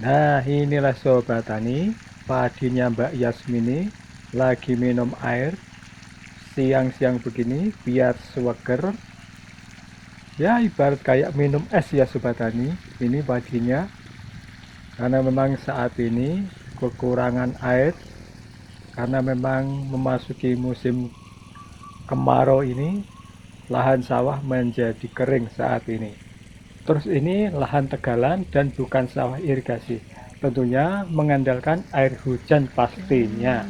Nah, inilah Sobat Tani, padinya Mbak Yasmini lagi minum air siang-siang begini biar seger. Ya, ibarat kayak minum es ya Sobat Tani. Ini padinya karena memang saat ini kekurangan air karena memang memasuki musim kemarau ini, lahan sawah menjadi kering saat ini. Terus ini lahan tegalan dan bukan sawah irigasi. Tentunya mengandalkan air hujan pastinya.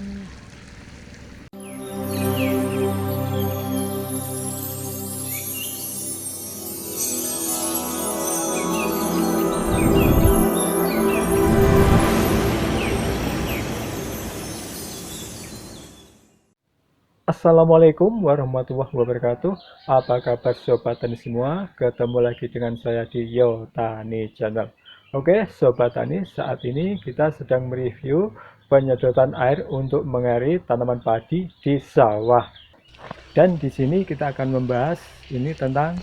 Assalamualaikum warahmatullahi wabarakatuh. Apa kabar Sobat Tani semua? Ketemu lagi dengan saya di Yo Tani Channel. Oke Sobat Tani, saat ini kita sedang mereview penyedotan air untuk mengairi tanaman padi di sawah. Dan di sini kita akan membahas ini tentang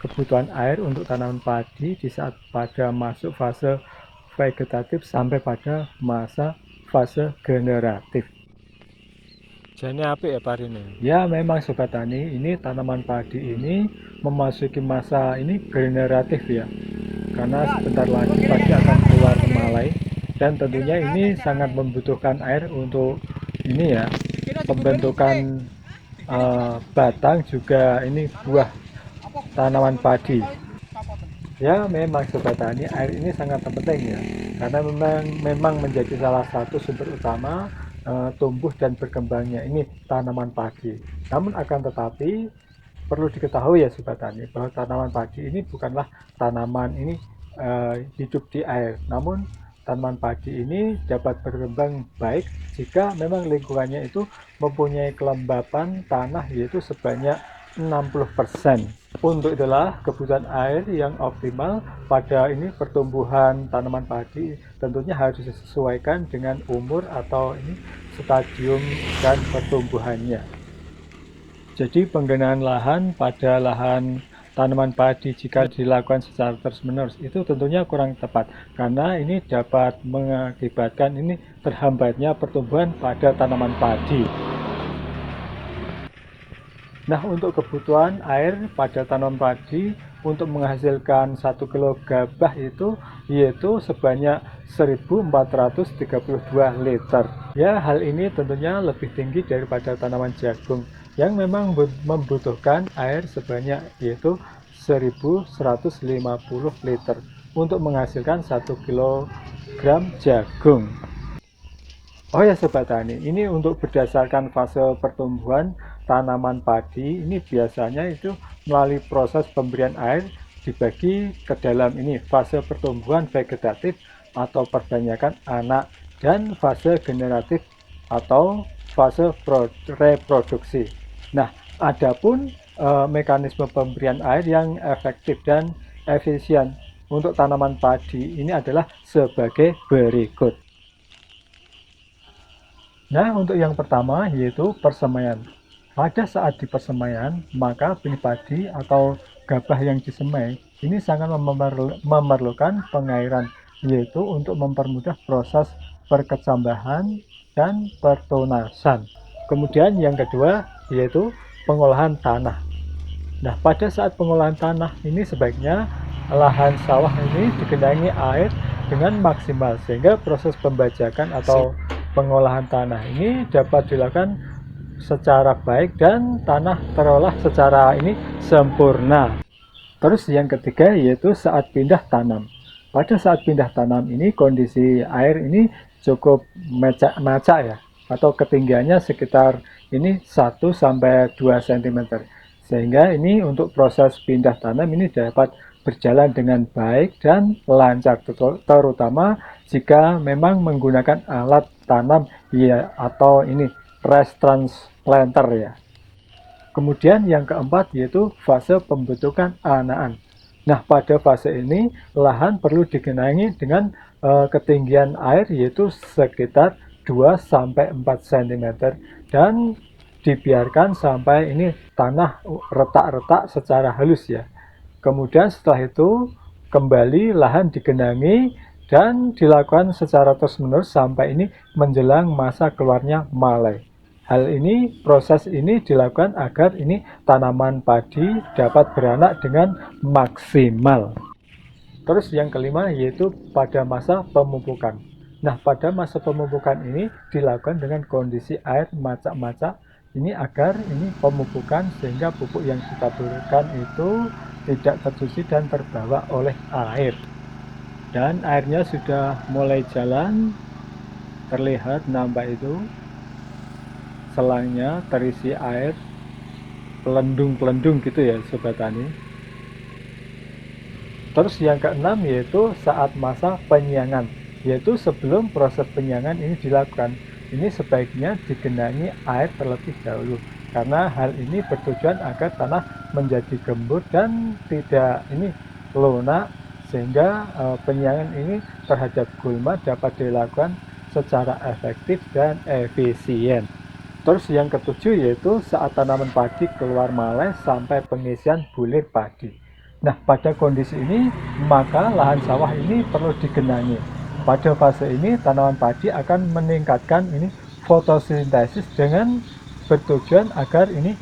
kebutuhan air untuk tanaman padi di saat pada masuk fase vegetatif sampai pada masa fase generatif. Jane apik ya parine. Ya, memang Sobat Tani, ini tanaman padi ini memasuki masa ini generatif ya. Karena sebentar lagi padi akan keluar malai dan tentunya ini sangat membutuhkan air untuk ini ya, pembentukan batang juga ini buah tanaman padi. Ya, memang Sobat Tani, air ini sangat penting ya. Karena memang menjadi salah satu sumber utama tumbuh dan berkembangnya ini tanaman padi. Namun akan tetapi perlu diketahui ya Sobat Tani bahwa tanaman padi ini bukanlah tanaman ini hidup di air. Namun tanaman padi ini dapat berkembang baik jika memang lingkungannya itu mempunyai kelembapan tanah yaitu sebanyak 60%. Untuk itulah kebutuhan air yang optimal pada ini pertumbuhan tanaman padi tentunya harus disesuaikan dengan umur atau ini stadium dan pertumbuhannya. Jadi penggunaan lahan pada lahan tanaman padi jika dilakukan secara terus-menerus itu tentunya kurang tepat karena ini dapat mengakibatkan ini terhambatnya pertumbuhan pada tanaman padi. Nah, untuk kebutuhan air pada tanaman padi untuk menghasilkan 1 kilo gabah itu yaitu sebanyak 1432 liter. Ya, hal ini tentunya lebih tinggi daripada tanaman jagung yang memang membutuhkan air sebanyak yaitu 1150 liter untuk menghasilkan 1 kilogram jagung. Oh ya Sobat Tani, ini untuk berdasarkan fase pertumbuhan tanaman padi, ini biasanya itu melalui proses pemberian air dibagi ke dalam ini fase pertumbuhan vegetatif atau perbanyakan anak dan fase generatif atau fase reproduksi. Nah, adapun mekanisme pemberian air yang efektif dan efisien untuk tanaman padi ini adalah sebagai berikut. Nah, untuk yang pertama yaitu persemaian. Pada saat di persemaian, maka benih padi atau gabah yang disemai ini sangat memerlukan pengairan, yaitu untuk mempermudah proses perkecambahan dan pertunasan. Kemudian yang kedua yaitu pengolahan tanah. Nah, pada saat pengolahan tanah ini sebaiknya lahan sawah ini digenangi air dengan maksimal sehingga proses pembajakan atau pengolahan tanah ini dapat dilakukan secara baik dan tanah terolah secara ini sempurna. Terus yang ketiga yaitu saat pindah tanam. Pada saat pindah tanam ini kondisi air ini cukup macak ya atau ketinggiannya sekitar ini 1 sampai 2 cm. Sehingga ini untuk proses pindah tanam ini dapat berjalan dengan baik dan lancar terutama jika memang menggunakan alat tanam ya atau ini press transplanter ya. Kemudian yang keempat yaitu fase pembentukan anakan. Nah, pada fase ini lahan perlu digenangi dengan ketinggian air yaitu sekitar 2 sampai 4 cm dan dibiarkan sampai ini tanah retak-retak secara halus ya. Kemudian setelah itu kembali lahan digenangi dan dilakukan secara terus-menerus sampai ini menjelang masa keluarnya malai. Proses ini dilakukan agar ini tanaman padi dapat beranak dengan maksimal. Terus yang kelima yaitu pada masa pemupukan. Nah, pada masa pemupukan ini dilakukan dengan kondisi air macak-macak ini agar ini pemupukan sehingga pupuk yang ditaburkan itu tidak tercuci dan terbawa oleh air. Dan airnya sudah mulai jalan, terlihat nampak itu selangnya terisi air pelendung-pelendung gitu ya Sobat Tani. Terus yang keenam yaitu saat masa penyiangan, yaitu sebelum proses penyiangan ini dilakukan. Ini sebaiknya digenangi air terlebih dahulu, karena hal ini bertujuan agar tanah menjadi gembur dan tidak ini lunak, sehingga penyiangan ini terhadap gulma dapat dilakukan secara efektif dan efisien. Terus yang ketujuh yaitu saat tanaman padi keluar malai sampai pengisian bulir padi. Nah, pada kondisi ini maka lahan sawah ini perlu digenangi. Pada fase ini tanaman padi akan meningkatkan ini fotosintesis dengan bertujuan agar ini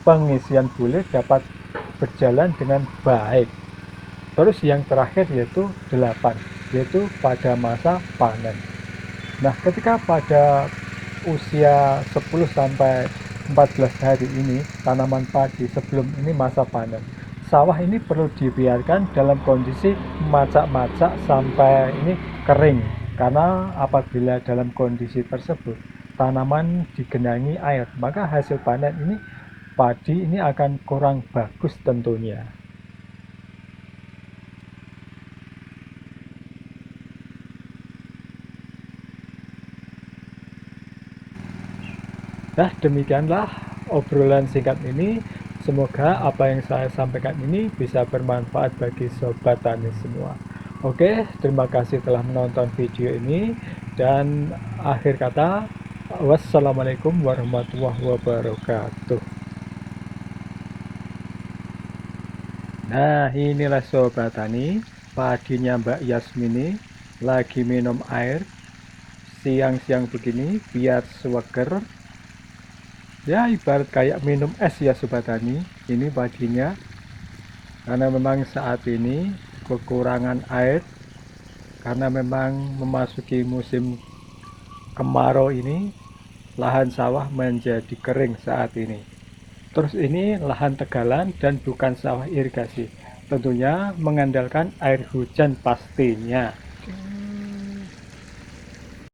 pengisian bulir dapat berjalan dengan baik. Terus yang terakhir yaitu 8, yaitu pada masa panen. Nah, ketika pada usia 10 sampai 14 hari ini tanaman padi sebelum ini masa panen, sawah ini perlu dibiarkan dalam kondisi macak-macak sampai ini kering, karena apabila dalam kondisi tersebut tanaman digenangi air, maka hasil panen ini padi ini akan kurang bagus tentunya. Nah, demikianlah obrolan singkat ini. Semoga apa yang saya sampaikan ini bisa bermanfaat bagi sobat tani semua. Oke, terima kasih telah menonton video ini. Dan akhir kata, wassalamualaikum warahmatullahi wabarakatuh. Nah, inilah sobat tani, padinya Mbak Yasmini lagi minum air siang-siang begini biar seger. Ya, ibarat kayak minum es ya Sobat Tani, ini padinya. Karena memang saat ini kekurangan air, karena memang memasuki musim kemarau ini, lahan sawah menjadi kering saat ini. Terus ini lahan tegalan dan bukan sawah irigasi, tentunya mengandalkan air hujan pastinya.